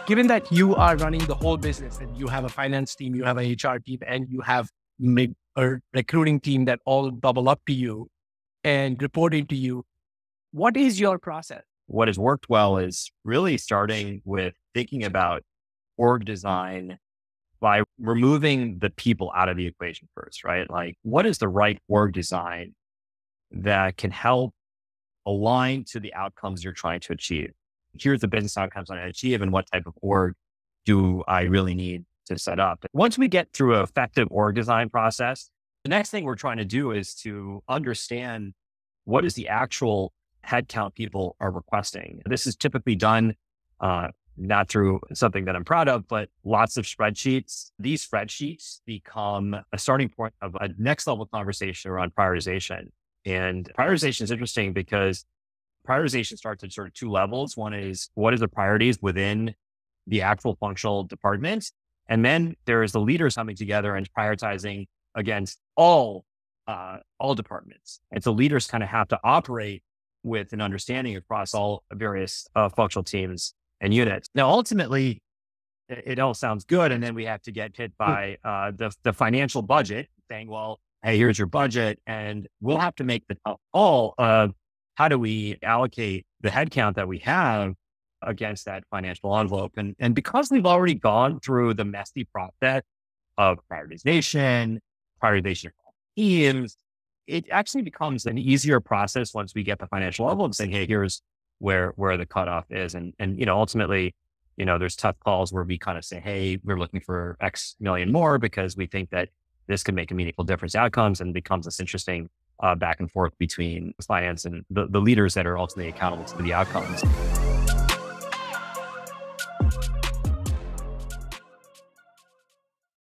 Given that you are running the whole business and you have a finance team, you have a HR team, and you have a recruiting team that all double up to you and reporting to you, what is your process? What has worked well is really starting with thinking about org design by removing the people out of the equation first, right? Like, what is the right org design that can help align to the outcomes you're trying to achieve? Here's the business outcomes I want to achieve, and what type of org do I really need to set up? Once we get through an effective org design process, the next thing we're trying to do is to understand what is the actual headcount people are requesting. This is typically done not through something that I'm proud of, but lots of spreadsheets. These spreadsheets become a starting point of a next level conversation around prioritization. And prioritization is interesting because prioritization starts at sort of two levels. One is, what is the priorities within the actual functional department? And then there is the leaders coming together and prioritizing against all departments. And so leaders kind of have to operate with an understanding across all various functional teams and units. Now, ultimately, it all sounds good. And then we have to get hit by the financial budget saying, well, hey, here's your budget. And we'll have to make the call of how do we allocate the headcount that we have against that financial envelope. And because we've already gone through the messy process of prioritization of teams, it actually becomes an easier process once we get the financial level and saying, hey, here's where the cutoff is. And ultimately, there's tough calls where we kind of say, hey, we're looking for X million more because we think that this could make a meaningful difference outcomes, and becomes this interesting back and forth between finance and the leaders that are ultimately accountable to the outcomes.